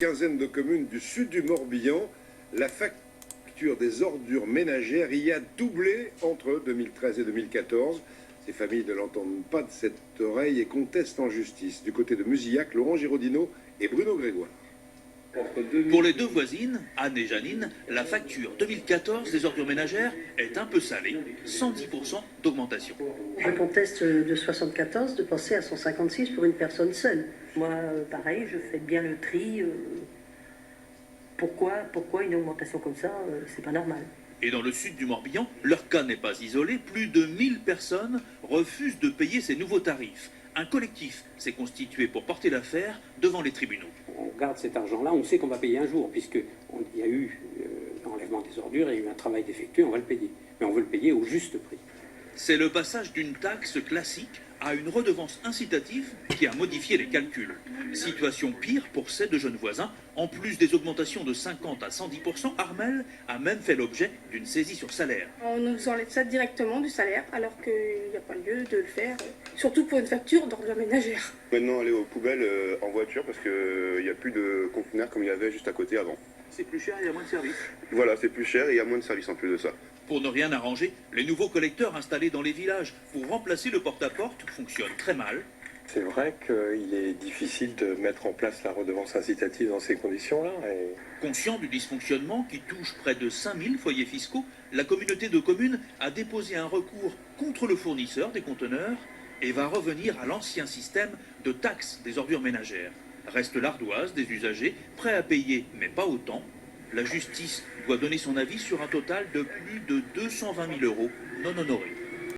Quinzaine de communes du sud du Morbihan, la facture des ordures ménagères y a doublé entre 2013 et 2014. Ces familles ne l'entendent pas de cette oreille et contestent en justice. Du côté de Musillac, Laurent Giraudino et Bruno Grégoire. Pour les deux voisines, Anne et Janine, la facture 2014 des ordures ménagères est un peu salée, 110% d'augmentation. Je conteste de 74 de passer à 156 pour une personne seule. Moi, pareil, je fais bien le tri. Pourquoi une augmentation comme ça, c'est pas normal. Et dans le sud du Morbihan, leur cas n'est pas isolé. Plus de 1000 personnes refusent de payer ces nouveaux tarifs. Un collectif s'est constitué pour porter l'affaire devant les tribunaux. On garde cet argent-là, on sait qu'on va payer un jour, puisqu'il y a eu l'enlèvement des ordures, il y a eu un travail d'effectuer, on va le payer. Mais on veut le payer au juste prix. C'est le passage d'une taxe classique à une redevance incitative qui a modifié les calculs. Situation pire pour ces deux jeunes voisins. En plus des augmentations de 50 à 110%, Armel a même fait l'objet d'une saisie sur salaire. On nous enlève ça directement du salaire, alors qu'il n'y a pas lieu de le faire, surtout pour une facture d'ordures ménagères. Maintenant, aller aux poubelles en voiture parce qu'il n'y a plus de conteneurs comme il y avait juste à côté avant. C'est plus cher et il y a moins de services. Voilà, c'est plus cher et il y a moins de services en plus de ça. Pour ne rien arranger, les nouveaux collecteurs installés dans les villages pour remplacer le porte-à-porte fonctionnent très mal. C'est vrai qu'il est difficile de mettre en place la redevance incitative dans ces conditions-là. Conscient du dysfonctionnement qui touche près de 5000 foyers fiscaux, la communauté de communes a déposé un recours contre le fournisseur des conteneurs et va revenir à l'ancien système de taxe des ordures ménagères. Reste l'ardoise des usagers, prêts à payer, mais pas autant. La justice doit donner son avis sur un total de plus de 220 000 € non honorés.